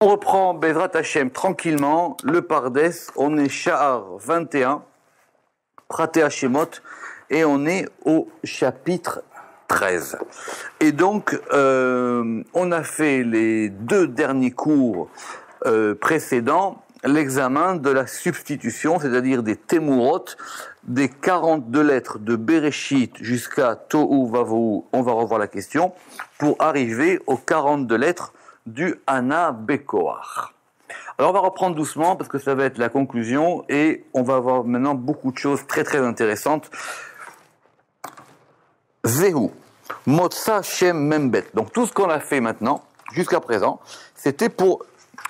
On reprend Bezrat Hashem tranquillement, le Pardes, on est Sha'ar 21, Praté Hashemot, et on est au chapitre 13. Et donc, on a fait les 2 derniers cours précédents, l'examen de la substitution, c'est-à-dire des Temurot, des 42 lettres de Bereshit jusqu'à Tohu Vavohu, on va revoir la question, pour arriver aux 42 lettres du Hana Bekoar. Alors on va reprendre doucement parce que ça va être la conclusion et on va avoir maintenant beaucoup de choses très très intéressantes. Zehu, Motsa Shem Membet. Donc tout ce qu'on a fait maintenant, jusqu'à présent, c'était pour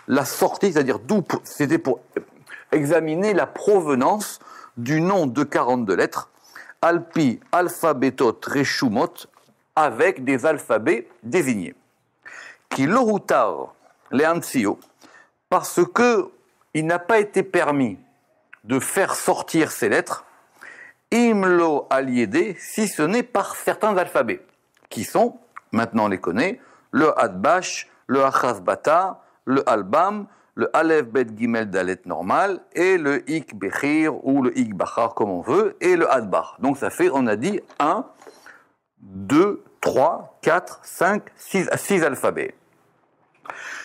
la sortie, c'est-à-dire c'était pour examiner la provenance du nom de 42 lettres, Alpi Alphabetot Reshumot, avec des alphabets désignés. Qui l'orutar les Hamtsio, parce que il n'a pas été permis de faire sortir ces lettres, imlo aliédé, si ce n'est par certains alphabets, qui sont, maintenant on les connaît, le Hadbash, le Achazbata, le Albam, le Aleph Bet Gimel Dalet normal, et le Ik Bechir, ou le Ik Bachar, comme on veut, et le Hadbar. Donc ça fait, on a dit, 1, 2, 3, 4, 5, 6 alphabets.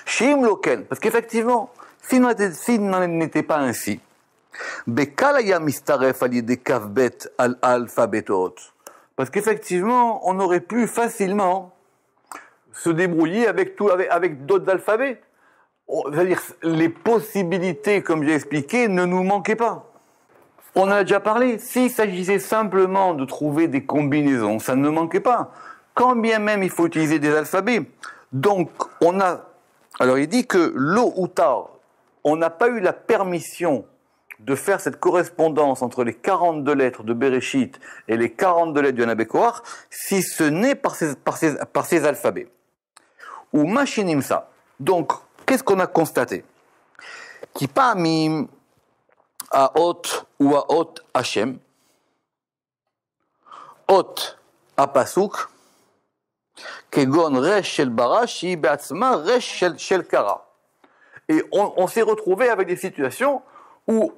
Shim Loken, parce qu'effectivement, s'il n'en n'était pas ainsi, Bekalaya Mistaref Alide Kavbet al-Alphabetot, parce qu'effectivement, on aurait pu facilement se débrouiller avec d'autres alphabets. C'est-à-dire, les possibilités, comme j'ai expliqué, ne nous manquaient pas. On en a déjà parlé, s'il s'agissait simplement de trouver des combinaisons, ça ne manquait pas. Quand bien même il faut utiliser des alphabets. Donc, alors il dit que l'eau ou tard, on n'a pas eu la permission de faire cette correspondance entre les 42 lettres de Bereshit et les 42 lettres du Hana Bekoar, si ce n'est par ces alphabets. Ou machinim ça. Donc, qu'est-ce qu'on a constaté? Qui pamim à Hot ou à Hot Hashem, Hot à Pasuk, Kegon Resh Shel Barashi Beatzma Resh Shel Kara. Et on s'est retrouvé avec des situations où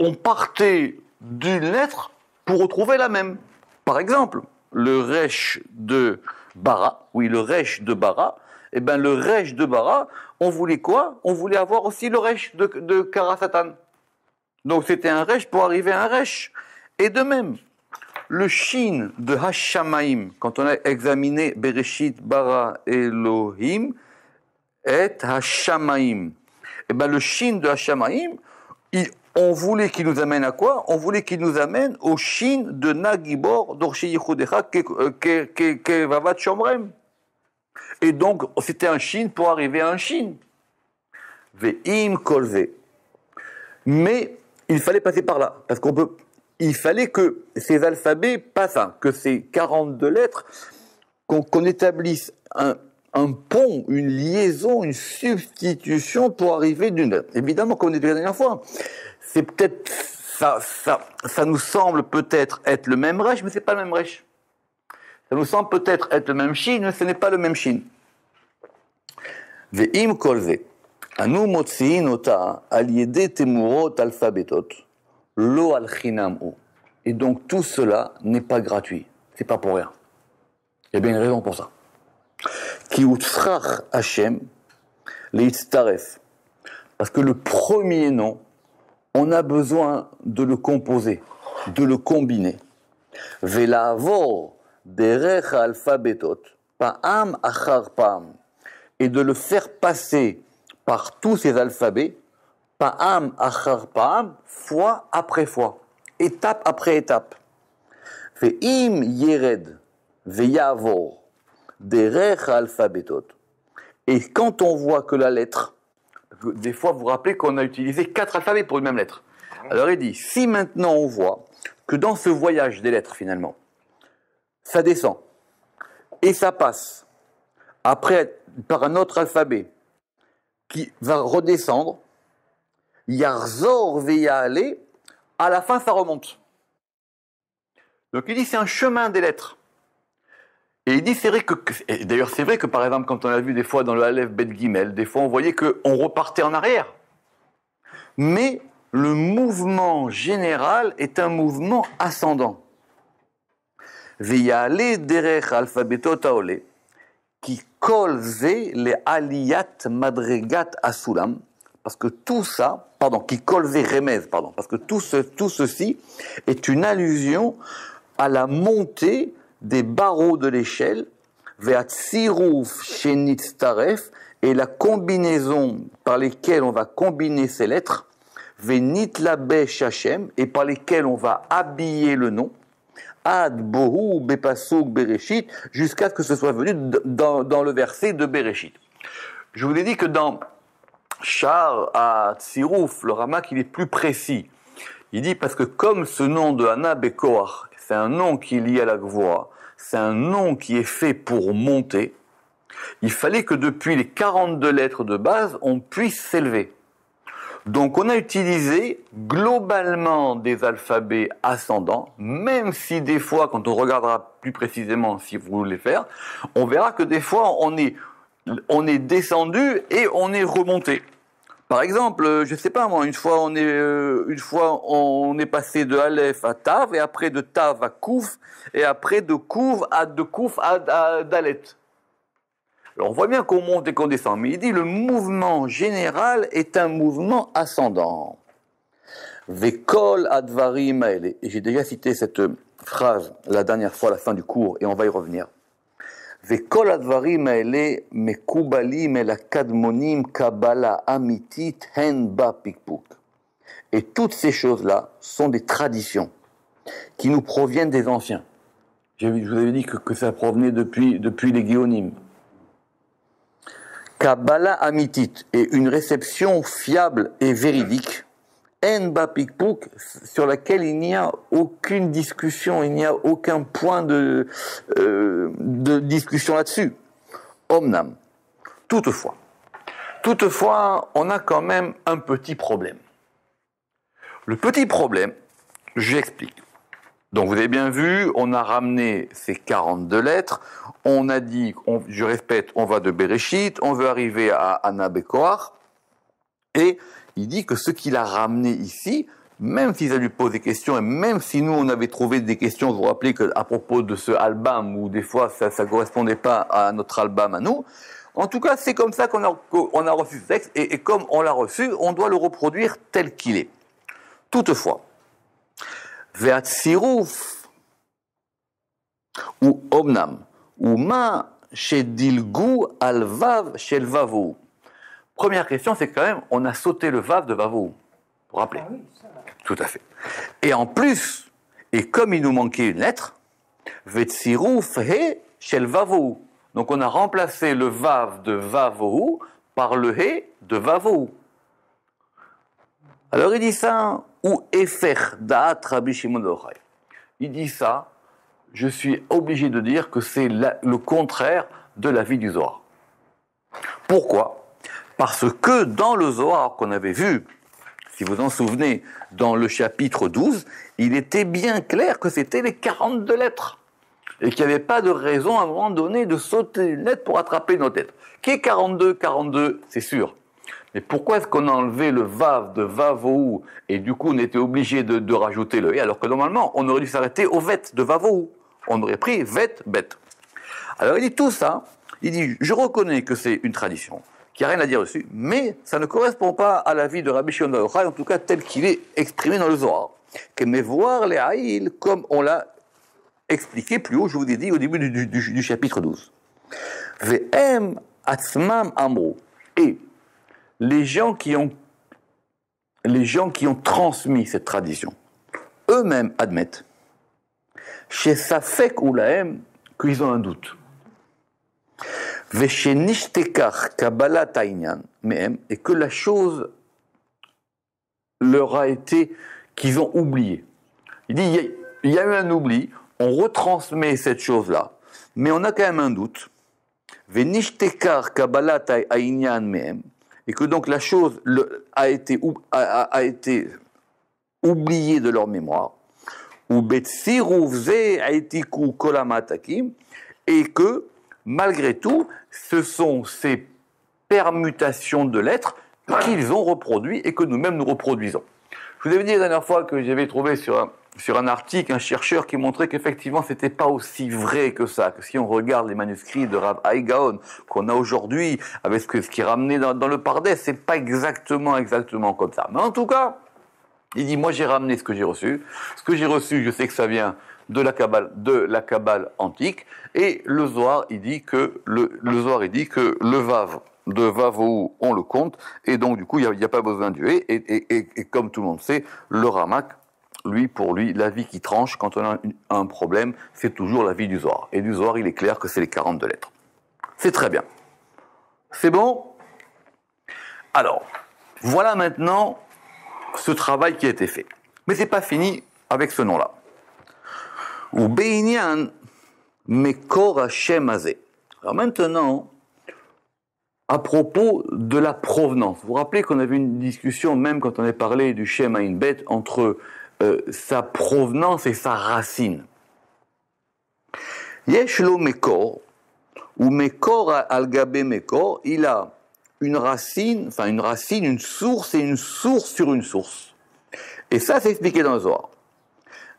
on partait d'une lettre pour retrouver la même. Par exemple, le Resh de Bara, le Resh de Bara, eh ben le Resh de Bara, on voulait quoi? On voulait avoir aussi le Resh de Kara Satan. Donc c'était un Resh pour arriver à un Resh. Et de même, le Shin de Hashamaim, quand on a examiné Bereshit Bara Elohim, et Hashamaim. Eh ben le Shin de Hashamaim, on voulait qu'il nous amène à quoi? On voulait qu'il nous amène au Shin de Nagibor d'Orshi Yichudecha Kevavat Shomrem. Et donc c'était un Shin pour arriver à un Shin. Ve'im kolve. Mais il fallait passer par là, parce il fallait que ces alphabets passent, que ces 42 lettres, qu'on établisse un pont, une liaison, une substitution pour arriver d'une lettre. Évidemment, comme on a dit la dernière fois, c'est peut-être, ça nous semble peut-être être le même resh, mais c'est pas le même resh. Ça nous semble peut-être être le même shin, mais ce n'est pas le même shin. Ve'im kolve. Anu motziin ota al yede temurot alphabetot lo al chinam hu. Et donc tout cela n'est pas gratuit, c'est pas pour rien. Il y a bien une raison pour ça. Ki utzrach Hashem leitztaref, parce que le premier nom, on a besoin de le composer, de le combiner. Ve'lavor derech alphabetot pa'am achar pa'am, et de le faire passer par tous ces alphabets, pa'am achar pa'am, fois après fois, étape après étape. Ve'im yered ve'yavor derech alphabetot. Et quand on voit que la lettre, des fois vous vous rappelez qu'on a utilisé 4 alphabets pour une même lettre. Alors il dit, si maintenant on voit que dans ce voyage des lettres finalement, ça descend et ça passe après par un autre alphabet qui va redescendre, Yarzor Veyale, à la fin ça remonte. Donc il dit c'est un chemin des lettres. Et il dit, c'est vrai que, et d'ailleurs c'est vrai que par exemple quand on a vu des fois dans le Aleph Bet Gimel, des fois on voyait qu'on repartait en arrière. Mais le mouvement général est un mouvement ascendant. Veyale derech alphabetot haole, qui kolze les aliyat madregat asulam, parce que tout ça, pardon, qui kolze remez, pardon, parce que tout ceci est une allusion à la montée des barreaux de l'échelle, ve'atziruf shenitztaref, et la combinaison par lesquelles on va combiner ces lettres, ve'nitlabesh Hashem, et par lesquelles on va habiller le nom, ad bohu bepasuk bereshit, jusqu'à ce que ce soit venu dans le verset de Bereshit. Je vous ai dit que dans Shar à Tsirouf, le Ramak, il est plus précis. Il dit parce que comme ce nom de Hana Bekoach, c'est un nom qui est lié à la Gvoa, c'est un nom qui est fait pour monter, il fallait que depuis les 42 lettres de base, on puisse s'élever. Donc on a utilisé globalement des alphabets ascendants, même si des fois, quand on regardera plus précisément si vous voulez faire, on verra que des fois on est descendu et on est remonté. Par exemple, je sais pas moi, une fois on est passé de Aleph à Tav, et après de Tav à Kouf, et après de Kouf à Dalet. Alors on voit bien qu'on monte et qu'on descend, mais il dit le mouvement général est un mouvement ascendant. Vekol advarim aele. Et j'ai déjà cité cette phrase la dernière fois à la fin du cours, et on va y revenir. Vekol advarim aele mekubalim el akadmonim kabbalah amitit hen ba pikpuk. Et toutes ces choses-là sont des traditions qui nous proviennent des anciens. Je vous avais dit que ça provenait depuis les Géonim. Kabbalah amitit, et une réception fiable et véridique, en ba pikpuk, sur laquelle il n'y a aucune discussion, il n'y a aucun point de discussion là-dessus. Omnam. Toutefois, on a quand même un petit problème. Le petit problème, j'explique. Donc vous avez bien vu, on a ramené ces 42 lettres, on a dit, je répète, on va de Bereshit, on veut arriver à Hana Bekoach, et il dit que ce qu'il a ramené ici, même si ça lui pose des questions, et même si nous on avait trouvé des questions, vous vous rappelez qu'à propos de ce album, où des fois ça ne correspondait pas à notre album à nous, en tout cas c'est comme ça qu'on a reçu ce texte, et comme on l'a reçu, on doit le reproduire tel qu'il est. Toutefois, Ve'atziruf ou omnam ou ma shedilgu al vav shel vavu. Première question, c'est quand même, on a sauté le vav de vavu. Vous vous rappelez? Ah oui, ça va. Tout à fait. Et en plus, et comme il nous manquait une lettre, ve'tziruf he shel vavu. Donc on a remplacé le vav de vavu par le he de vavu. Alors il dit ça, ou efer da'at Rabbi Shimon bar Yochai. Il dit ça, je suis obligé de dire que c'est le contraire de la vie du Zohar. Pourquoi? Parce que dans le Zohar qu'on avait vu, si vous en souvenez, dans le chapitre 12, il était bien clair que c'était les 42 lettres. Et qu'il n'y avait pas de raison à un moment donné de sauter une lettre pour attraper nos têtes. Qui est 42, c'est sûr. Mais pourquoi est-ce qu'on a enlevé le vav de vavohu et du coup on était obligé de rajouter le et alors que normalement on aurait dû s'arrêter au vet de vavohu. On aurait pris vet, bête. Alors il dit tout ça, il dit je reconnais que c'est une tradition, qu'il n'y a rien à dire dessus, mais ça ne correspond pas à la vie de Rabbi Shimon bar Yochai, en tout cas tel qu'il est exprimé dans le Zohar. Que mais voir les haïl comme on l'a expliqué plus haut, je vous ai dit au début du chapitre 12. Ve'em atzmam amru. Et les gens qui ont transmis cette tradition, eux-mêmes admettent, chez Safek ou Lahem, qu'ils ont un doute. Chez Nishtekar Kabbalah Tainyan, et que la chose leur a été, qu'ils ont oublié. Il dit, il y a eu un oubli, on retransmet cette chose-là, mais on a quand même un doute. Nishtekar Kabbalah Tainyan mehem, et que donc la chose a été oubliée de leur mémoire, ou Betsirouvze Aitiku Kolamatakim, et que, malgré tout, ce sont ces permutations de lettres qu'ils ont reproduit et que nous-mêmes nous reproduisons. Je vous avais dit la dernière fois que j'avais trouvé sur un article un chercheur qui montrait qu'effectivement c'était pas aussi vrai que ça, que si on regarde les manuscrits de Rav Hai Gaon qu'on a aujourd'hui, avec ce qui est ramené dans le Pardes, c'est pas exactement comme ça. Mais en tout cas, il dit, moi j'ai ramené ce que j'ai reçu. Ce que j'ai reçu, je sais que ça vient de la Kabbale antique. Et le Zohar, il dit que le Vav, de Vavou, on le compte. Et donc, du coup, il n'y a pas besoin de Dieu. Et comme tout le monde sait, le Ramak, pour lui, la vie qui tranche quand on a un problème, c'est toujours la vie du Zohar. Et du Zohar, il est clair que c'est les 42 lettres. C'est très bien. C'est bon? Alors, voilà maintenant ce travail qui a été fait. Mais c'est pas fini avec ce nom-là. Ou Beinian Mekor Hashem Hazeh. Alors maintenant, à propos de la provenance. Vous vous rappelez qu'on avait une discussion, même quand on a parlé du Shem Ayin Bet, entre sa provenance et sa racine. Yesh lo Mekor, ou Mekor al Gabe Mekor, il a une racine, une source et une source sur une source. Et ça, c'est expliqué dans le Zohar.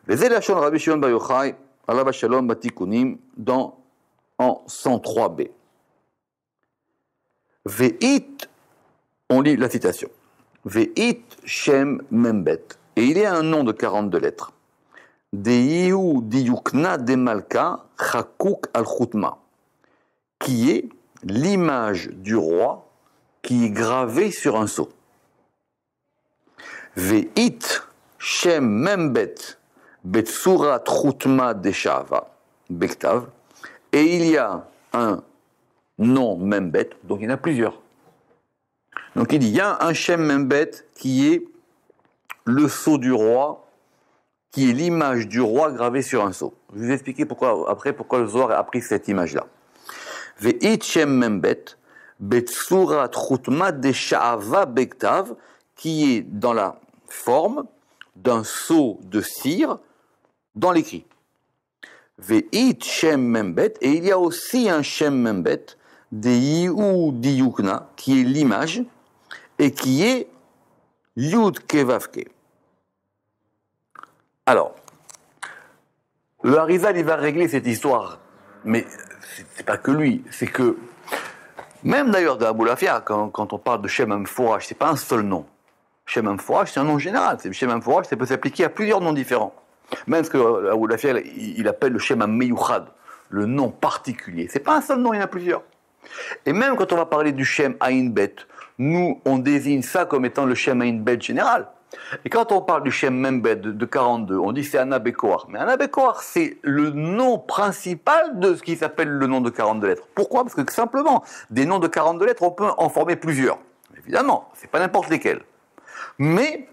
Vezé lachon Rabbi Shimon bar Yochai, alav shalom batikunim, en 103b. Ve'it, on lit la citation. Ve'it Shem Membet. Et il y a un nom de 42 lettres. Deihu diyukna de malka chakuk al chutma, qui est l'image du roi qui est gravée sur un sceau. Ve'it Shem Membet betsurat chutma deshava bektav. Et il y a un nom Membet, donc il y en a plusieurs. Donc il dit, il y a un Shem Membet qui est le sceau du roi, qui est l'image du roi gravée sur un sceau. Je vais vous expliquer pourquoi le Zohar a pris cette image-là. Ve'it Shem Membet betsurat chutma deshava bektav, qui est dans la forme d'un sceau de cire dans l'écrit. Ve'it Shem Membet, et il y a aussi un Shem Membet, Deihu diyukna, qui est l'image, et qui est Yud Kevavke. Alors, le Harizal, il va régler cette histoire, mais c'est pas que lui, c'est que, même d'ailleurs de Abou Lafia, quand on parle de Shem Amforach, c'est pas un seul nom. Shem Amforach, c'est un nom général. Shem Amforach, ça peut s'appliquer à plusieurs noms différents. Même ce que Abou Lafia, il appelle le Shem Meyuchad, le nom particulier. C'est pas un seul nom, il y en a plusieurs. Et même quand on va parler du Shem Ayin Bet, nous, on désigne ça comme étant le Shem Ayin Bet général. Et quand on parle du Shem Membet de 42, on dit c'est Ana Bekoar. Mais Ana Bekoar, c'est le nom principal de ce qui s'appelle le nom de 42 lettres. Pourquoi? Parce que simplement, des noms de 42 lettres, on peut en former plusieurs. Évidemment, c'est pas n'importe lesquels. Mais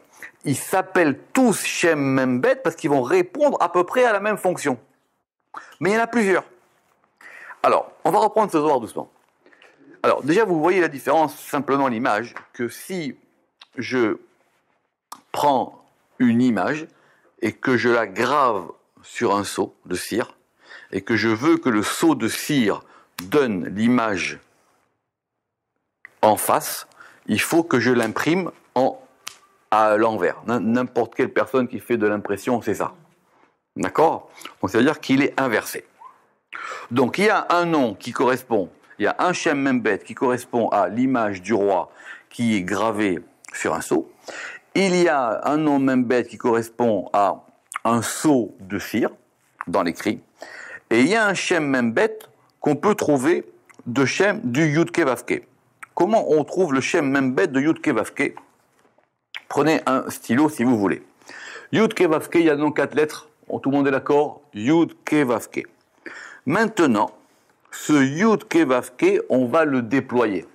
ils s'appellent tous Shem Membet parce qu'ils vont répondre à peu près à la même fonction. Mais il y en a plusieurs. Alors, on va reprendre ce Zohar doucement. Alors, déjà, vous voyez la différence, simplement l'image, que si je prends une image et que je la grave sur un seau de cire, et que je veux que le seau de cire donne l'image en face, il faut que je l'imprime à l'envers. N'importe quelle personne qui fait de l'impression, c'est ça. D'accord? Donc, c'est-à-dire qu'il est inversé. Donc, il y a un nom qui correspond, il y a un Shem Membet qui correspond à l'image du roi qui est gravé sur un seau. Il y a un nom Membet qui correspond à un seau de cire dans l'écrit. Et il y a un Shem Membet qu'on peut trouver du Yud Kevavke. Comment on trouve le Shem Membet de Yud Kevavke? Prenez un stylo si vous voulez. Yud Kevavke, il y a donc 4 lettres. Tout le monde est d'accord? Yud Kevavke. Maintenant, ce Yud Kevavke, on va le déployer.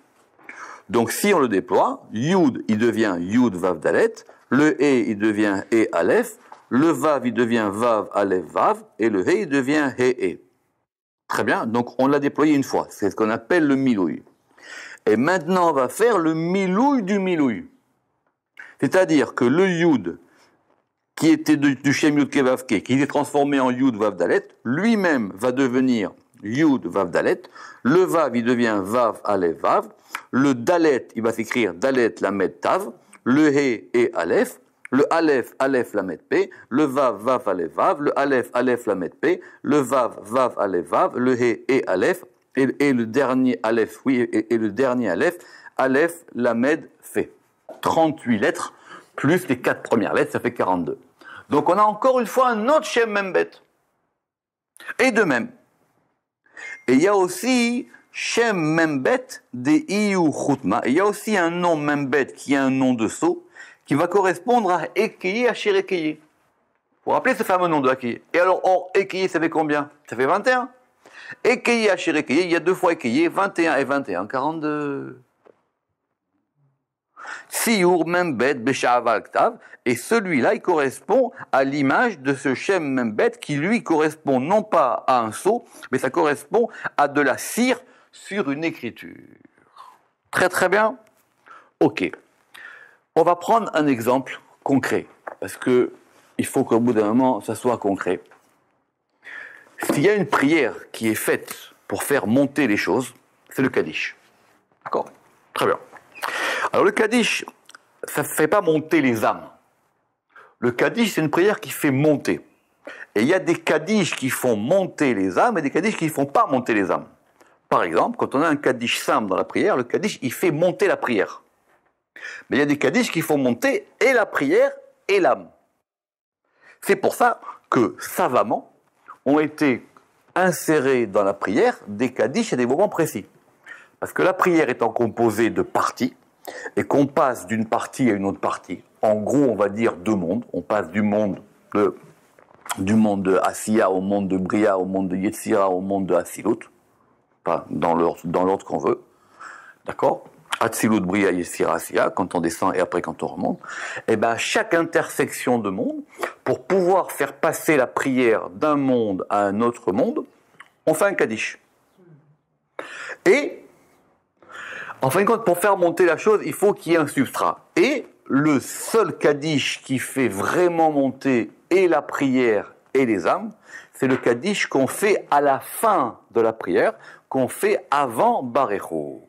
Donc si on le déploie, Yud, il devient Yud Vav Dalet, le E, il devient E Aleph, le Vav, il devient Vav Aleph Vav, et le He, il devient He E. Très bien, donc on l'a déployé une fois, c'est ce qu'on appelle le Milouï. Et maintenant, on va faire le Milouï du Milouï. C'est-à-dire que le Yud, qui était du Shem Yud Kevavke, qui est transformé en Yud Vav Dalet, lui-même va devenir Yud, Vav, Dalet. Le Vav, il devient Vav, Aleph, Vav. Le Dalet, il va s'écrire Dalet, Lamed, Tav. Le He et Aleph. Le Aleph, Aleph, Lamed, P. Le Vav, Vav, Aleph, Vav. Le Aleph, Aleph, Lamed, P. Le Vav, Vav, Aleph, Vav. Le He et Aleph. Et le dernier Aleph, oui, et le dernier Aleph, Aleph, Lamed, Fait. 38 lettres, plus les 4 premières lettres, ça fait 42. Donc on a encore une fois un autre Shem Membet. Et de même. Et il y a aussi Shem Membet des Iyu Chutma. Il y a aussi un nom Membet qui est un nom de sceau qui va correspondre à Ekeye, Asher Ekeye. Vous vous rappelez ce fameux nom de Ekeye? Et alors, or, Ekeye, ça fait combien? Ça fait 21. Ekeye, Asher Ekeye, il y a 2 fois Ekeye, 21 et 21, 42. Siyur Membet Besha'aval Ktav, et celui-là, il correspond à l'image de ce Shem Membet qui, lui, correspond non pas à un sceau, mais ça correspond à de la cire sur une écriture. Très très bien. Ok. On va prendre un exemple concret, parce que il faut qu'au bout d'un moment, ça soit concret. S'il y a une prière qui est faite pour faire monter les choses, c'est le Kaddish. D'accord? Très bien. Alors le Kaddish, ça ne fait pas monter les âmes. Le Kaddish, c'est une prière qui fait monter. Et il y a des Kaddish qui font monter les âmes et des Kaddish qui ne font pas monter les âmes. Par exemple, quand on a un Kaddish simple dans la prière, le Kaddish, il fait monter la prière. Mais il y a des Kaddish qui font monter et la prière et l'âme. C'est pour ça que, savamment, ont été insérés dans la prière des Kaddish à des moments précis. Parce que la prière étant composée de parties, et qu'on passe d'une partie à une autre partie, en gros, on va dire 2 mondes. On passe du monde de Asiya au monde de Bria, au monde de Yetzira, au monde de Hatzilut, enfin, dans l'ordre qu'on veut. D'accord? Hatzilut, Bria, Yetzira, Asiya, quand on descend et après quand on remonte. Et bien, chaque intersection de monde, pour pouvoir faire passer la prière d'un monde à un autre monde, on fait un Kaddish. Et en fin de compte, pour faire monter la chose, il faut qu'il y ait un substrat. Et le seul Kaddish qui fait vraiment monter et la prière et les âmes, c'est le Kaddish qu'on fait à la fin de la prière, qu'on fait avant Barecho.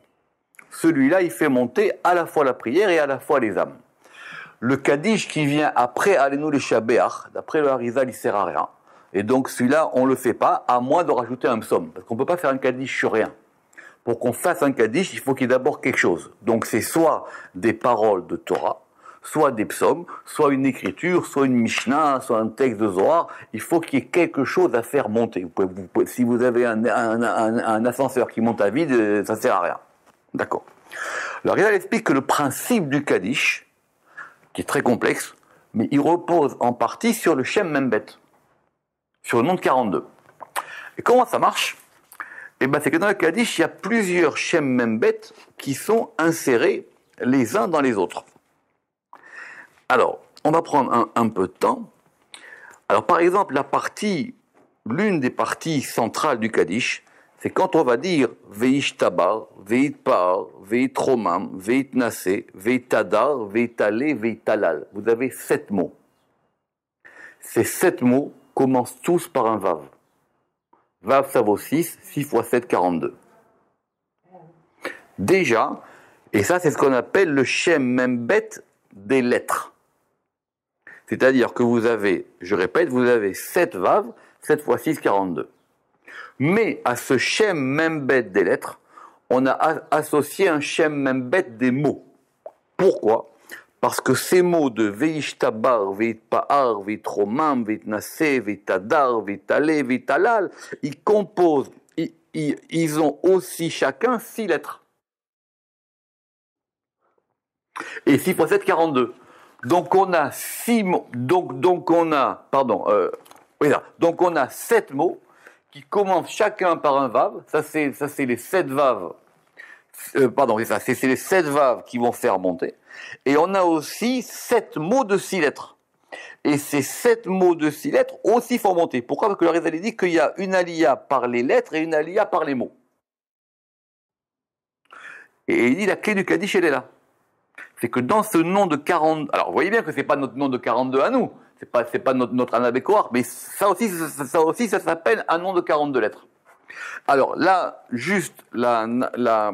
Celui-là, il fait monter à la fois la prière et à la fois les âmes. Le Kaddish qui vient après Alenu le Shabéach, d'après le Harizal, il sert à rien. Et donc celui-là, on ne le fait pas, à moins de rajouter un psaume. Parce qu'on ne peut pas faire un Kaddish sur rien. Pour qu'on fasse un Kaddish, il faut qu'il y ait d'abord quelque chose. Donc c'est soit des paroles de Torah, soit des psaumes, soit une écriture, soit une Mishnah, soit un texte de Zohar. Il faut qu'il y ait quelque chose à faire monter. Si vous avez un ascenseur qui monte à vide, ça ne sert à rien. D'accord. Alors il explique que le principe du Kaddish, qui est très complexe, mais il repose en partie sur le Shem Membet, sur le nom de 42. Et comment ça marche? Eh ben, c'est que dans le Kaddish, il y a plusieurs Shem Membet qui sont insérés les uns dans les autres. Alors, on va prendre un peu de temps. Alors, par exemple, l'une des parties centrales du Kaddish, c'est quand on va dire Veish Tabar, Veit Paar, Veit Romam, Veit Nassé, Veit Tadar, Veit Ale, Veit Talal. Vous avez 7 mots. Ces 7 mots commencent tous par un Vav. Vav, ça vaut 6, 6 fois 7, 42. Déjà, et ça c'est ce qu'on appelle le Shem Membet des lettres. C'est-à-dire que vous avez, je répète, vous avez 7 Vav, 7 fois 6, 42. Mais à ce Shem Membet des lettres, on a associé un Shem Membet des mots. Pourquoi? Parce que ces mots de Veish Tabar, Veit Paar, Veit Romam, Veit Nassé, Veit Tadar, Veit Ale, Veit Talal, ils composent, ils ont aussi chacun 6 lettres. Et 6 fois 7, 42. Donc on a 6 mots, donc on a 7 mots qui commencent chacun par un Vav. Ça c'est les 7 Vav. C'est les 7 Vav qui vont faire monter. Et on a aussi 7 mots de 6 lettres. Et ces 7 mots de 6 lettres aussi font monter. Pourquoi? Parce que le Harizal dit qu'il y a une aliyah par les lettres et une aliyah par les mots. Et il dit la clé du Kaddish, elle est là. C'est que dans ce nom de 42... Alors, vous voyez bien que ce n'est pas notre nom de 42 à nous. C'est pas notre Anna Bekoar, mais ça aussi, ça s'appelle un nom de 42 lettres. Alors là, juste la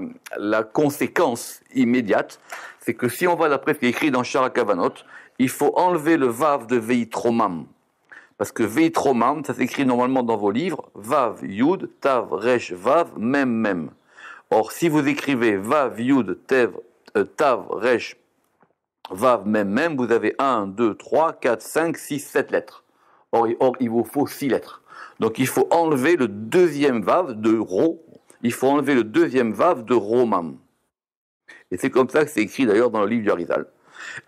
conséquence immédiate, c'est que si on va d'après ce qui est écrit dans Shara Kavanot, il faut enlever le vav de Veitromam. Parce que Veitromam, ça s'écrit normalement dans vos livres, vav, yud, tav, resh, vav, mem, mem. Or, si vous écrivez vav, yud, tav, resh, vav, mem, mem, vous avez 1, 2, 3, 4, 5, 6, 7 lettres. Or, il vous faut 6 lettres. Donc, il faut enlever le deuxième vav de ro. Il faut enlever le deuxième vav de romam. Et c'est comme ça que c'est écrit d'ailleurs dans le livre du Arizal.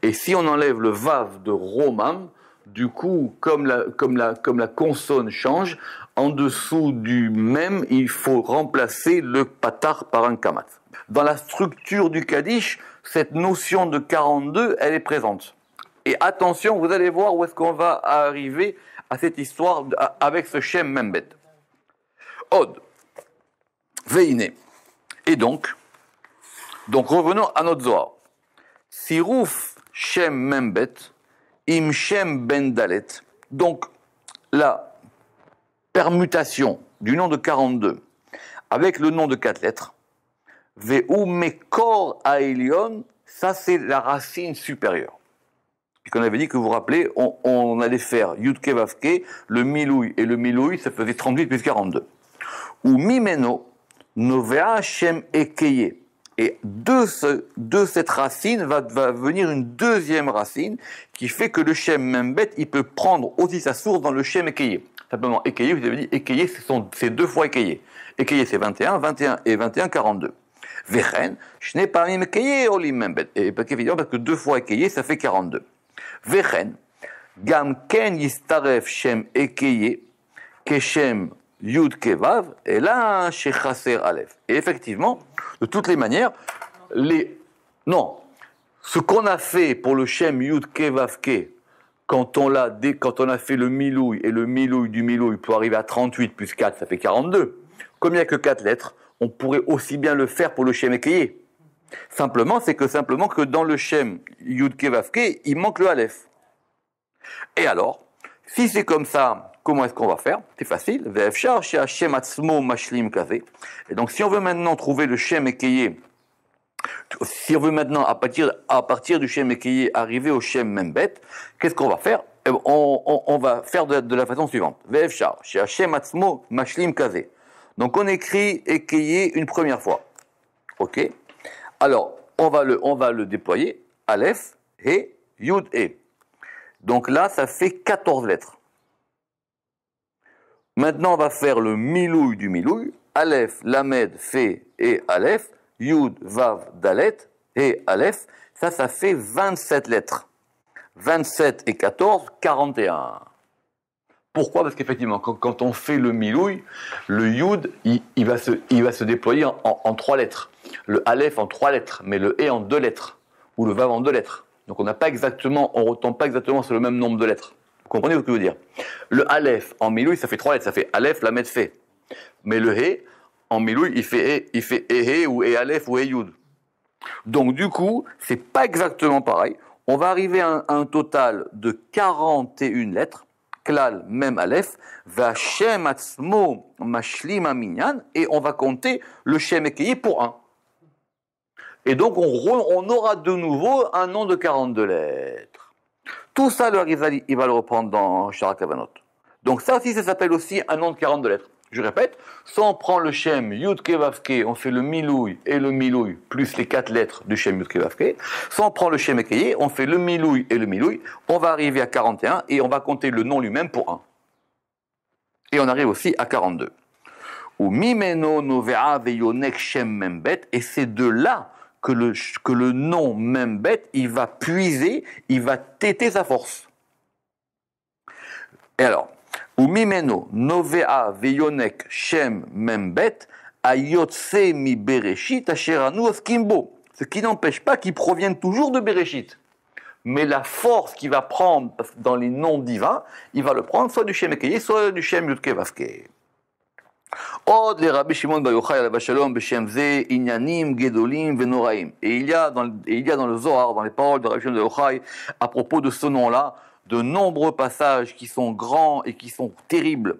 Et si on enlève le vav de romam, du coup, comme la consonne change, en dessous du mem, il faut remplacer le patar par un kamat. Dans la structure du Kaddish, cette notion de 42, elle est présente. Et attention, vous allez voir où est-ce qu'on va arriver à cette histoire avec ce Shem Membet. Od, Veine. Et donc revenons à notre Zohar. Sirouf Shem Membet, Im Shem Ben Dalet. Donc, la permutation du nom de 42 avec le nom de 4 lettres, Veu Mekor Aelion, ça c'est la racine supérieure. Puisqu'on avait dit que vous vous rappelez, on allait faire Yudke Vavke, le Milouï, et le Milouï, ça faisait 38 plus 42. Ou Mimeno, Novea Shem Ekeye. Et de cette racine va venir une deuxième racine qui fait que le Shem Membet, il peut prendre aussi sa source dans le Shem Ekeye. Simplement, Ekeye, vous avez dit, Ekeye, c'est 2 fois Ekeye. Ekeye, c'est 21, 21 et 21, 42. Vechen, je n'ai pas mis Ekeye, Olim Membet. Et parce que 2 fois Ekeye, ça fait 42. Vechen, Gam Ken Yistaref Shem Ekeye, Keshem Yud Kevav, et là, chez Chaser Aleph. Et effectivement, de toutes les manières, ce qu'on a fait pour le Shem Yud Kevav Ke, quand on a fait le Milouï et le Milouï du Milouï pour arriver à 38 plus 4, ça fait 42. Comme il n'y a que 4 lettres, on pourrait aussi bien le faire pour le Shem Ekeye. Simplement que dans le Shem Yud Kevav Ke, il manque le Aleph. Et alors, si c'est comme ça, comment est-ce qu'on va faire? C'est facile. Ve'efshar she'Hashem atzmo mashlim kaze. Et donc, si on veut maintenant trouver le Shem Ekeye, si on veut maintenant, à partir du Shem Ekeye, arriver au Shem Membet, qu'est-ce qu'on va faire? On va faire de la façon suivante. Ve'efshar she'Hashem atzmo mashlim kaze. Donc, on écrit Ekeye une première fois. OK? Alors, on va le déployer. Aleph, He, Yud, E. Donc là, ça fait 14 lettres. Maintenant, on va faire le Milouï du Milouï. Aleph, Lamed, Fe et Aleph. Yud, Vav, Dalet et Aleph. Ça fait 27 lettres. 27 et 14, 41. Pourquoi? Parce qu'effectivement, quand on fait le Milouï, le Yud, il va se déployer en 3 lettres. Le Aleph en 3 lettres, mais le E en 2 lettres. Ou le Vav en 2 lettres. Donc on retombe pas exactement sur le même nombre de lettres. Vous comprenez ce que je veux dire? Le Aleph en Milouï, ça fait 3 lettres, ça fait Aleph, Lamed, Fe. Mais le He, en Milouï, il fait Ehe ou E Aleph ou E Yud. Donc du coup, c'est pas exactement pareil. On va arriver à un total de 41 lettres. Klal, même Aleph, va Shem Atzmo Mashlim Aminyan, et on va compter le Shem Ekeye pour 1. Et donc, on aura de nouveau un nom de 42 lettres. Tout ça, le Arizal, il va le reprendre dans Shara Kavanot. Donc ça aussi, ça s'appelle aussi un nom de 42 lettres. Je répète, soit on prend le Shem Yud Kevav Ke, on fait le Milouï et le Milouï, plus les 4 lettres du Shem Yud Kevav Ke, soit on prend le Shem Ekeye, on fait le Milouï et le Milouï, on va arriver à 41 et on va compter le nom lui-même pour 1. Et on arrive aussi à 42. Ou Mimeno Novea Veyonek Shem Membet, et c'est de là que le nom Membet, il va puiser, il va téter sa force. Et alors, ou Mimeno Novea Veyonek Shem Membet, Ayotse mi Bereshit Asheranu Oskimbo. Ce qui n'empêche pas qu'il provienne toujours de Bereshit. Mais la force qu'il va prendre dans les noms divins, il va le prendre soit du Shem Ekeye, soit du Shem Yud Kevav Ke. Od le Rabbi Shimon bar Yochai alav shalom b'shem ze inyanim gedolim venoraim. Et il y a dans le Zohar, dans les paroles de Rabbi Shimon bar Yochai, à propos de ce nom-là, de nombreux passages qui sont grands et qui sont terribles.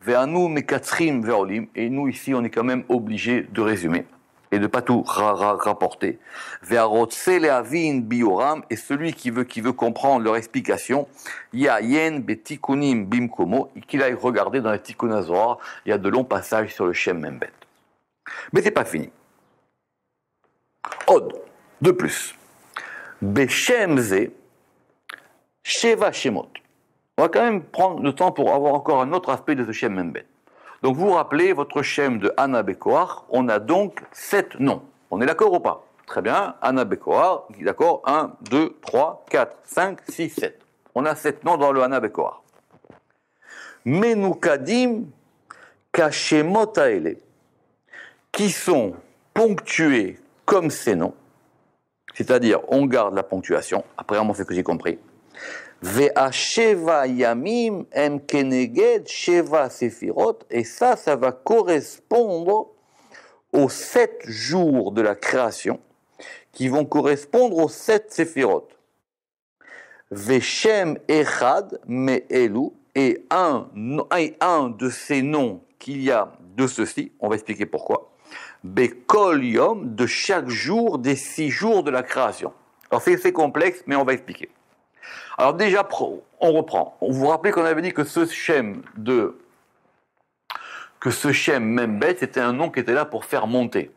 Ve'anu mekatzrim ve'olim. Et nous, ici, on est quand même obligé de résumer et de pas tout rapporter. Ve'arotse le'avin bioram. Et celui qui veut comprendre leur explication, yayen betikunim bimkomo, qu'il aille regarder dans les Tikkun HaZohar. Il y a de longs passages sur le Shem Membet. Mais c'est pas fini. Od, de plus. Beshem ze, Sheva Shemot. On va quand même prendre le temps pour avoir encore un autre aspect de ce Shem Membet. Donc vous vous rappelez votre Shem de Anna Bekoar, on a donc 7 noms. On est d'accord ou pas? Très bien, Anna Bekoar, d'accord, 1, 2, 3, 4, 5, 6, 7. On a 7 noms dans le Anna Bekoar. Menukadim Kashemot Haele, qui sont ponctués comme ces noms, c'est-à-dire on garde la ponctuation, après on fait que j'ai compris. Ve'a Sheva Yamim Em Keneged Sheva Sefirot, et ça va correspondre aux 7 jours de la création, qui vont correspondre aux 7 Sefirot. Ve'Shem Echad Me'elu, et un de ces noms qu'il y a de ceci, on va expliquer pourquoi. Bekol Yom, de chaque jour des 6 jours de la création. Alors c'est complexe, mais on va expliquer. Alors déjà, on reprend. Vous vous rappelez qu'on avait dit que ce Shem Membet, c'était un nom qui était là pour faire monter.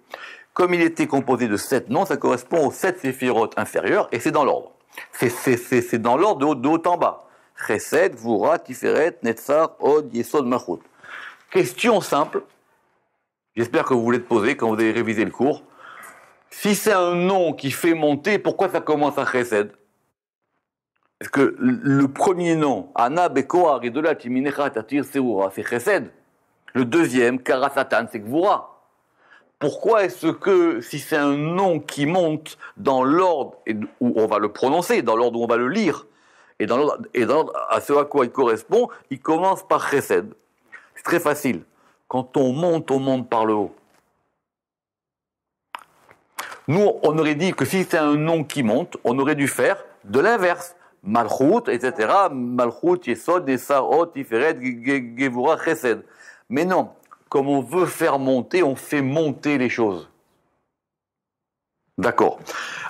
Comme il était composé de 7 noms, ça correspond aux 7 séphirotes inférieures, et c'est dans l'ordre. C'est dans l'ordre de haut en bas. Chesed, Gvura, Tiferet, Netzar, Od, Yesod, Malchut. Question simple. J'espère que vous voulez te poser quand vous allez réviser le cours. Si c'est un nom qui fait monter, pourquoi ça commence à Chesed? Parce que le premier nom, Anna Bekoar, et de là, Timinecha, Tatir, Seura, c'est Chesed. Le deuxième, Karasatan, c'est Gvura. Pourquoi est-ce que, si c'est un nom qui monte dans l'ordre où on va le prononcer, dans l'ordre où on va le lire, et dans l'ordre à ce à quoi il correspond, il commence par Chesed? C'est très facile. Quand on monte par le haut. Nous, on aurait dit que si c'est un nom qui monte, on aurait dû faire de l'inverse. Malchut, etc. Malchut, Yesod, Nesarot, Tiferet, Gevura, Chesed. Mais non, comme on veut faire monter, on fait monter les choses. D'accord.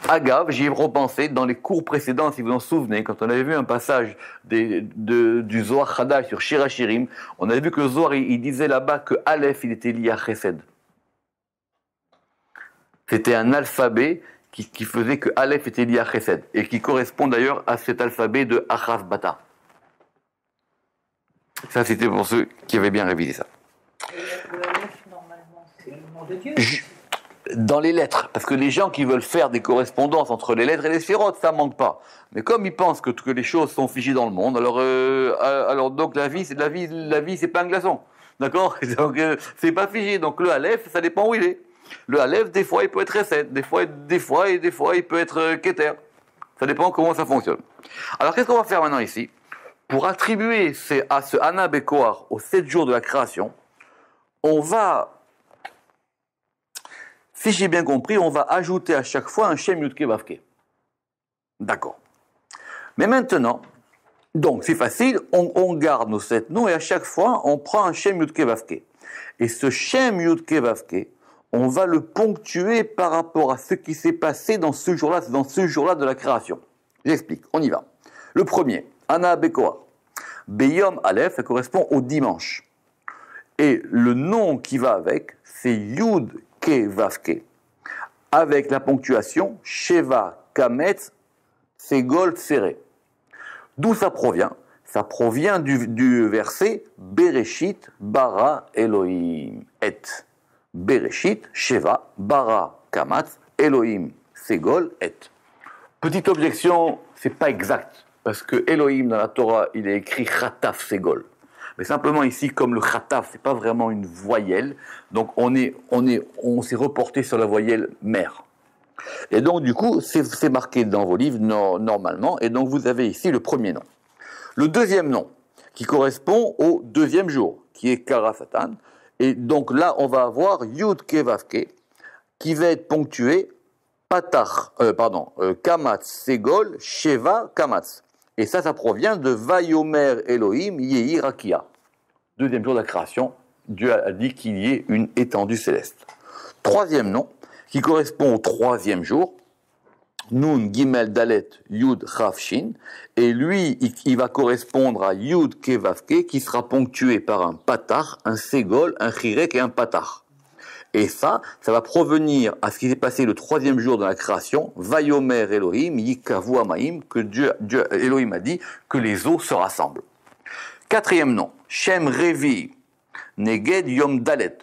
Agav, j'y ai repensé dans les cours précédents, si vous en souvenez, quand on avait vu un passage du Zohar Chadash sur Shir HaShirim, on avait vu que le Zohar, il disait là-bas que Aleph, il était lié à Chesed. C'était un alphabet qui faisait que Aleph était lié à Chesed, et qui correspond d'ailleurs à cet alphabet de Achaz Bata. Ça, c'était pour ceux qui avaient bien révisé ça. Le Aleph, normalement, c'est le nom de Dieu. Dans les lettres, parce que les gens qui veulent faire des correspondances entre les lettres et les sphérotes, ça manque pas. Mais comme ils pensent que les choses sont figées dans le monde, alors donc la vie c'est pas un glaçon, d'accord? Donc c'est pas figé. Donc le Aleph, ça dépend où il est. Le Aleph, des fois il peut être Chesed, des fois il peut être Keter. Ça dépend comment ça fonctionne. Alors qu'est-ce qu'on va faire maintenant ici? Pour attribuer à ce Anna Bekoar aux 7 jours de la création, on va, si j'ai bien compris, on va ajouter à chaque fois un Shem Yudke Vavke. D'accord. Mais maintenant, donc c'est facile, on garde nos 7 noms et à chaque fois, on prend un Shem Yudke Vavke. Et ce Shem Yudke Vavke, on va le ponctuer par rapport à ce qui s'est passé dans ce jour-là de la création. J'explique, on y va. Le premier, Anna Bekoar. Beyom Aleph, ça correspond au dimanche. Et le nom qui va avec, c'est Yud Ke Vavke, avec la ponctuation Sheva Kametz Segol Tsere. D'où ça provient? Ça provient du verset Bereshit Bara Elohim Et. Bereshit Sheva Bara Kamatz Elohim Segol Et. Petite objection, c'est pas exact, parce que Elohim dans la Torah, il est écrit Chataf Segol. Mais simplement ici, comme le Chataf, c'est pas vraiment une voyelle, donc on s'est reporté sur la voyelle mère. Et donc du coup, c'est marqué dans vos livres normalement, et donc vous avez ici le premier nom. Le deuxième nom, qui correspond au deuxième jour, qui est Karasatan, et donc là, on va avoir Yud Kevavke, qui va être ponctué Kamatz Segol Sheva Kamatz. Et ça provient de Vayomer Elohim Yehi Rakia. deuxième jour de la création, Dieu a dit qu'il y ait une étendue céleste. Troisième nom, qui correspond au troisième jour, Nun, Gimel, Dalet, Yud, Chav, Shin, et lui, il va correspondre à Yud, Kevavke, qui sera ponctué par un patar, un ségol, un chirek et un patar. Et ça va provenir à ce qui s'est passé le troisième jour de la création, Vayomer Elohim, Yikavu Amaim, que Dieu, Elohim a dit que les eaux se rassemblent. Quatrième nom, Shem Revi, Neged Yom Dalet,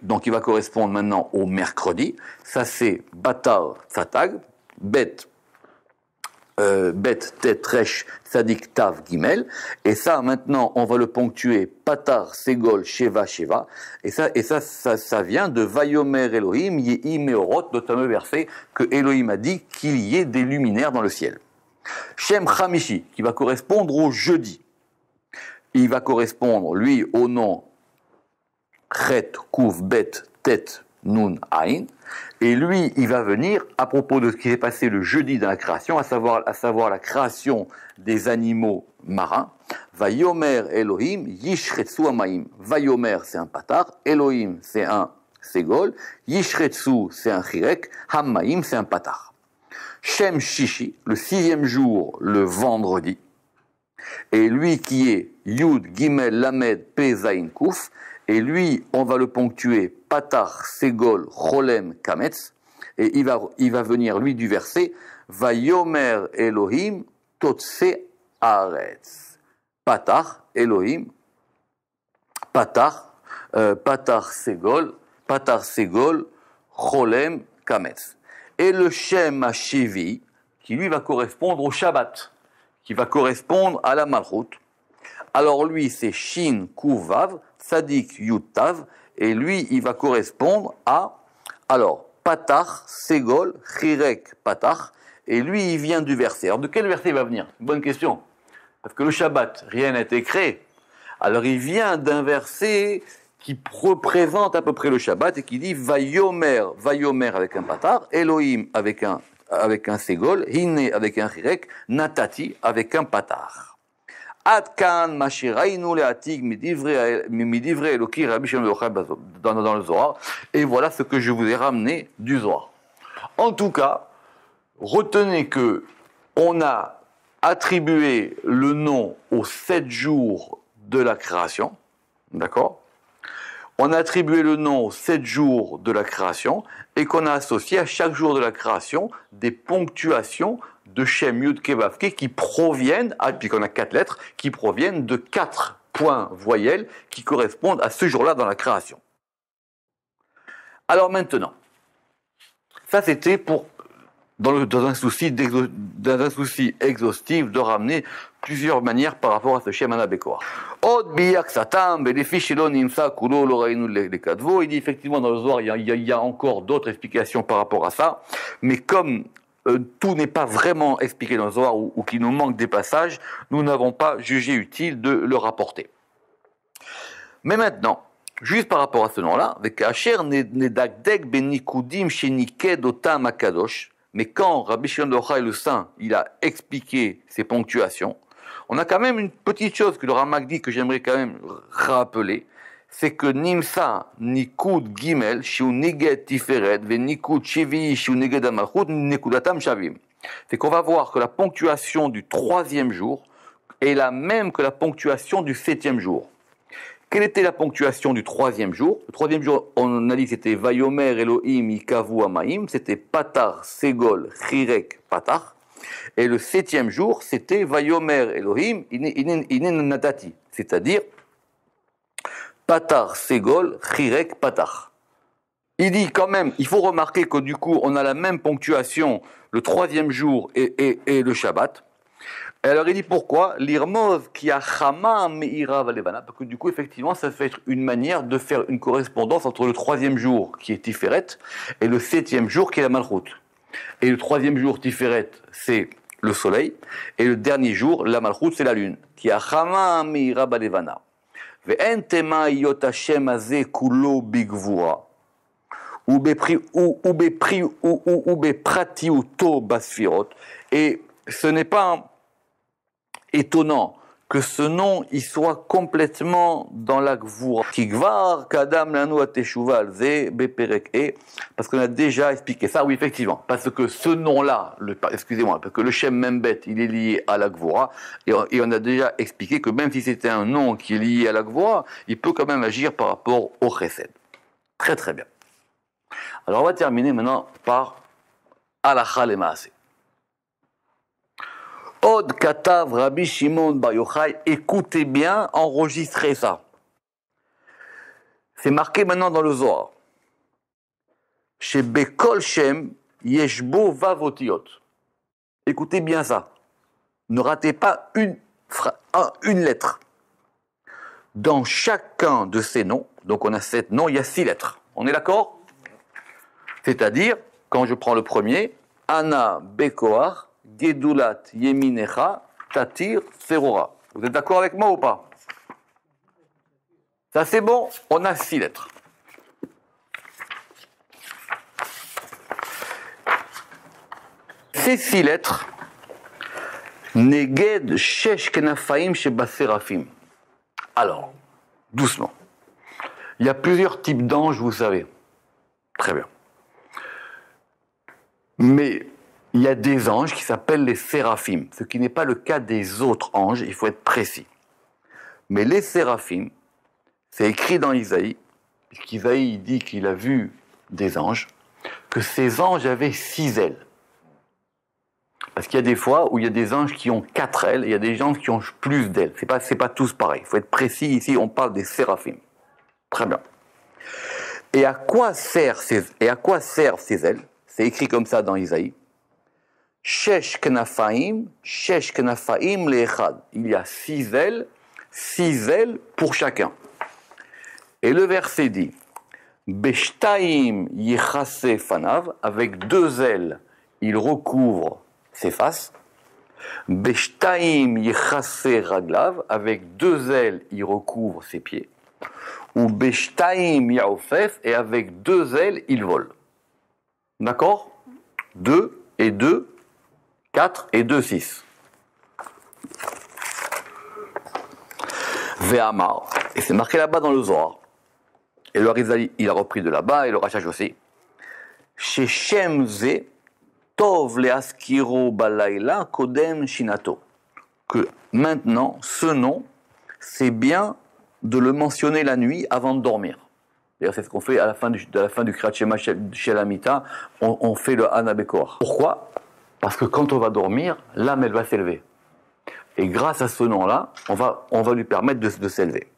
donc il va correspondre maintenant au mercredi, ça c'est Batar Satag, Bet, Tet, Resh, Tzadik, Tav, Gimel, et ça maintenant on va le ponctuer Patar, Segol, Sheva, Sheva, et ça vient de Vayomer Elohim, Yehi Meorot, le fameux verset que Elohim a dit qu'il y ait des luminaires dans le ciel. Shem Chamishi, qui va correspondre au jeudi, il va correspondre lui au nom Chet, Kuv, Bet, Tet, Nun, Ain, et lui, il va venir à propos de ce qui s'est passé le jeudi dans la création, à savoir la création des animaux marins. Vayomer Elohim, Yishretsu Amaim. Vayomer, c'est un patar, Elohim, c'est un ségol, Yishretsu, c'est un chirek, Hamaim, c'est un patar. Shem Shishi, le sixième jour, le vendredi, et lui qui est Yud, Gimel, Lamed, Pe, Zain, Kuf, et lui, on va le ponctuer Patar, Segol, Cholem, Kametz, et il va venir, lui, du verset Vayomer Elohim, Totse Aretz. Patar, Elohim, Patar, Segol, Cholem, Kametz. Et le Shem Hashivi, qui lui va correspondre au Shabbat, qui va correspondre à la Malchut. Alors lui, c'est Shin Kuvav, Tzadik Yutav, et lui, il va correspondre à, alors, Patar, Segol, Chirek, Patar, et lui, il vient du verset. Alors, de quel verset il va venir? Bonne question. Parce que le Shabbat, rien n'a été créé. Alors, il vient d'un verset qui représente à peu près le Shabbat et qui dit Vayomer, Vayomer avec un Patar, Elohim avec un Segol, Hine avec un Chirek, Natati avec un Patar. Adkan Mashirainu Leatig Midivre Eloki Rabbi Shimon Yochai dans le Zohar. Et voilà ce que je vous ai ramené du Zohar. En tout cas, retenez que on a attribué le nom aux 7 jours de la création. D'accord? On a attribué le nom aux 7 jours de la création et qu'on a associé à chaque jour de la création des ponctuations de Shem Yud Kevavke qui proviennent, puisqu'on a 4 lettres, qui proviennent de 4 points voyelles qui correspondent à ce jour-là dans la création. Alors maintenant, ça c'était pour, dans un souci exhaustif de ramener plusieurs manières par rapport à ce Shem Anabekor. Il dit effectivement dans le Zohar, il y a encore d'autres explications par rapport à ça, mais comme tout n'est pas vraiment expliqué dans le Zohar ou qu'il nous manque des passages, nous n'avons pas jugé utile de le rapporter. Mais maintenant, juste par rapport à ce nom-là, avec Asher Nedagdek Benikudim Sheniked Otam Akadosh, mais quand Rabbi Shimon Yochai le Saint, il a expliqué ces ponctuations, on a quand même une petite chose que le Ramak dit que j'aimerais quand même rappeler, c'est que Nimsa Nikud Gimel Shiu Neged Tiferet Ve Nikud Shevi Shiu Neged Amalchut Nekudatam Shavim. C'est qu'on va voir que la ponctuation du 3e jour est la même que la ponctuation du 7e jour. Quelle était la ponctuation du 3e jour? Le 3e jour, on a dit que c'était Vayomer Elohim Yikavu Amaim, c'était Patar Segol Chirek Patar. Et le 7e jour, c'était Vayomer Elohim Inen Natati, c'est-à-dire Patar Segol Chirek Patar. Il dit quand même, il faut remarquer que du coup, on a la même ponctuation le 3e jour et le Shabbat. Et alors il dit pourquoi? L'irmov qui a chama meira valevana, parce que du coup effectivement ça fait être une manière de faire une correspondance entre le 3e jour qui est Tiferet et le 7e jour qui est la Malchut. Et le 3e jour Tiferet c'est le soleil et le dernier jour la Malchut c'est la lune. Qui a chama meira valevana. Ve'en tema yot Hashem azeh kulo bigvura. Ou bepratiuto basfirot. Et ce n'est pas étonnant que ce nom il soit complètement dans la Gvura. Kigvar, Kadam, Lanu, Ateshuval, Ze, Beperek, E, parce qu'on a déjà expliqué ça, oui, effectivement, parce que ce nom-là, excusez-moi, parce que le Shem Membet, il est lié à la Gvura, et on a déjà expliqué que même si c'était un nom qui est lié à la Gvura, il peut quand même agir par rapport au Chesed. Très très bien. Alors on va terminer maintenant par Halacha Lemaaseh. Od Katav Rabbi Shimon Bar Yochai, écoutez bien, enregistrez ça. C'est marqué maintenant dans le Zohar. Chez Bekol Shem Yeshbo Vavotiot. Écoutez bien ça. Ne ratez pas une lettre. Dans chacun de ces noms, donc on a 7 noms, il y a 6 lettres. On est d'accord? C'est-à-dire, quand je prends le premier, Ana Bekoar, Gedulat Yeminecha, Tatir Serora. Vous êtes d'accord avec moi ou pas? Ça c'est bon, on a 6 lettres. Ces 6 lettres, Neged Shesh Kenafaim Sheba Serafim. Alors, doucement. Il y a plusieurs types d'anges, vous savez. Très bien. Mais il y a des anges qui s'appellent les séraphim, ce qui n'est pas le cas des autres anges, il faut être précis. Mais les séraphim, c'est écrit dans Isaïe, puisqu'Isaïe dit qu'il a vu des anges, que ces anges avaient 6 ailes. Parce qu'il y a des fois où il y a des anges qui ont 4 ailes, et il y a des anges qui ont plus d'ailes. C'est pas tous pareil, il faut être précis, ici on parle des séraphim. Très bien. Et à quoi servent ces ailes? C'est écrit comme ça dans Isaïe. Shesh Knafaim le'echad. Il y a 6 ailes pour chacun. Et le verset dit Beshtaim yichase fanav, avec 2 ailes, il recouvre ses faces. Beshtaim yichase raglav, avec 2 ailes, il recouvre ses pieds. Ou Beshtaim yaofef, et avec 2 ailes, il vole. D'accord? 2 et 2, 4 et 2, 6. Ve'amar, et c'est marqué là-bas dans le Zohar. Et le Harizali, il a repris de là-bas, et le Rachash aussi. Chez Shem Ze, Tov le'askiro balayla kodem shinato. Que maintenant, ce nom, c'est bien de le mentionner la nuit avant de dormir. D'ailleurs, c'est ce qu'on fait à la fin du Kriyat Shema chez l'Amita, on fait le Ana Bekoar. Pourquoi? Parce que quand on va dormir, l'âme, elle va s'élever. Et grâce à ce nom-là, on va lui permettre de s'élever.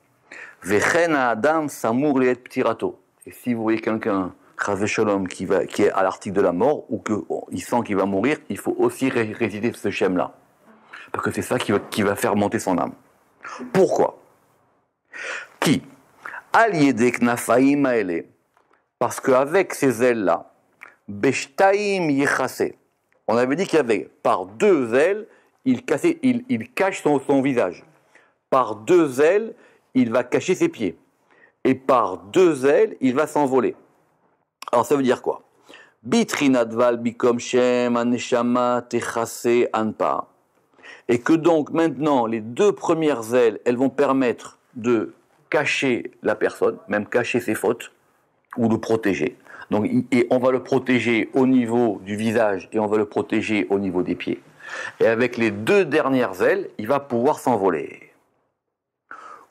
Vechen Adam Samour Leet Ptirato. Et si vous voyez quelqu'un, Chazé Shalom, qui est à l'article de la mort, ou qu'il sent qu'il va mourir, il faut aussi réciter ce Shem-là. Parce que c'est ça qui va faire monter son âme. Pourquoi? Qui? Aliedek Nafaim Aele. Parce qu'avec ces ailes-là, Beshtaim Yechase. On avait dit qu'il y avait, par 2 ailes, il cache son visage. Par 2 ailes, il va cacher ses pieds. Et par 2 ailes, il va s'envoler. Alors ça veut dire quoi? Bitrinadval bikom shem aneshama techase anpa. Et que donc maintenant, les 2 premières ailes, elles vont permettre de cacher la personne, même cacher ses fautes, ou le protéger. Donc, et on va le protéger au niveau du visage et on va le protéger au niveau des pieds. Et avec les 2 dernières ailes, il va pouvoir s'envoler.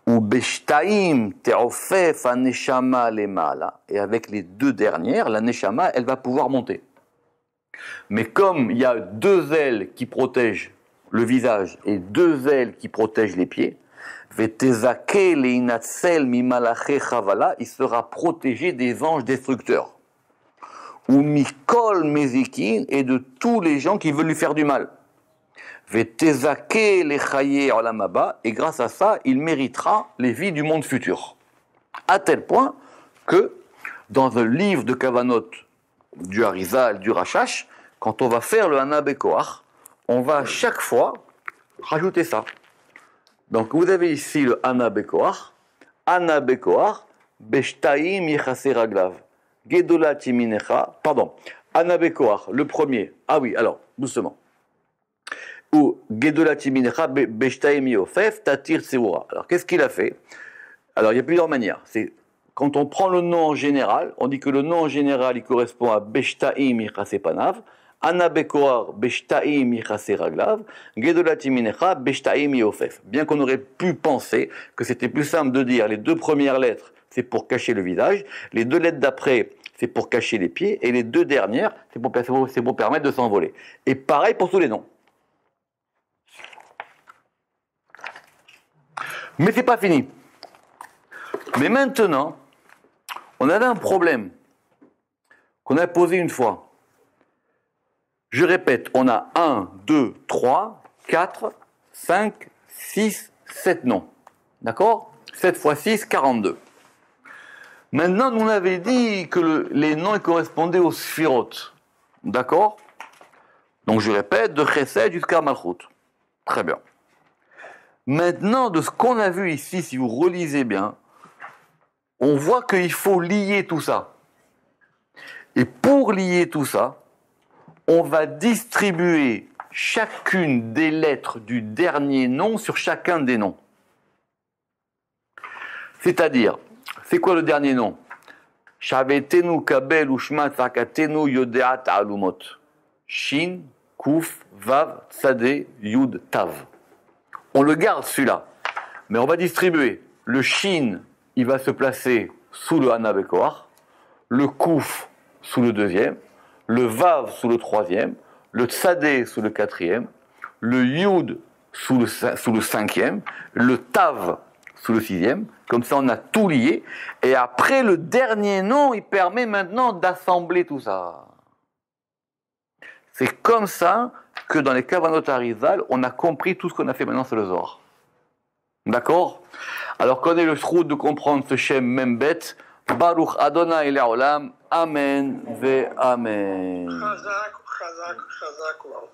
Ou beshtaim te'ofef aneshama lemala. Et avec les 2 dernières, la neshama, elle va pouvoir monter. Mais comme il y a 2 ailes qui protègent le visage et 2 ailes qui protègent les pieds, vetezake leinatzel mimalache chavala, il sera protégé des anges destructeurs. Ou mikol mezikin, et de tous les gens qui veulent lui faire du mal. Vetezake lechaye olamaba, et grâce à ça, il méritera les vies du monde futur. À tel point que, dans le livre de Kavanot du Harizal, du Rachash, quand on va faire le Hana Bekoach, on va à chaque fois rajouter ça. Donc vous avez ici le Hana Bekoach, Beshtaim Yechase Raglav. Gedolat Yeminecha, pardon, Hana Bekoach, le premier. Ah oui, alors, doucement. ou Gedolati Mincha Beshtaim Yofef Tatir Tseura. Alors qu'est-ce qu'il a fait? Alors il y a plusieurs manières. C'est quand on prend le nom en général, on dit que le nom en général il correspond à Beshtaim Yichase Panav, Ana Bekoar Beshtaim Yichase Raglav, Gedolati Mincha Beshtaim Yofef. Bien qu'on aurait pu penser que c'était plus simple de dire les deux premières lettres c'est pour cacher le visage, les deux lettres d'après c'est pour cacher les pieds, et les deux dernières c'est pour permettre de s'envoler. Et pareil pour tous les noms. Mais c'est pas fini. Mais maintenant, on avait un problème qu'on a posé une fois. Je répète, on a 1, 2, 3, 4, 5, 6, 7 noms. D'accord? 7 fois 6, 42. Maintenant, on avait dit que les noms ils correspondaient aux sphirotes. D'accord? Donc je répète, de Chesed jusqu'à Malchut. Très bien. Maintenant, de ce qu'on a vu ici, si vous relisez bien, on voit qu'il faut lier tout ça. Et pour lier tout ça, on va distribuer chacune des lettres du dernier nom sur chacun des noms. C'est-à-dire, c'est quoi le dernier nom? Shavetenu kabel ushmat fakatenu yodeat alumot. Shin, Kuf, Vav, Tzadé, Yud, Tav. On le garde celui-là, mais on va distribuer. Le Shin, il va se placer sous le Hana Bekoar, le Kuf sous le deuxième, le Vav sous le troisième, le Tzadé sous le quatrième, le Yud sous le cinquième, le Tav sous le sixième. Comme ça, on a tout lié. Et après, le dernier nom, il permet maintenant d'assembler tout ça. C'est comme ça que dans les Kavanot Arizal, on a compris tout ce qu'on a fait maintenant sur le Zohar. D'accord? Alors qu'on ait le sroud de comprendre ce Shem Membet, Baruch Adonai Le'olam, Amen ve Amen. Chazak, chazak, chazak, wow.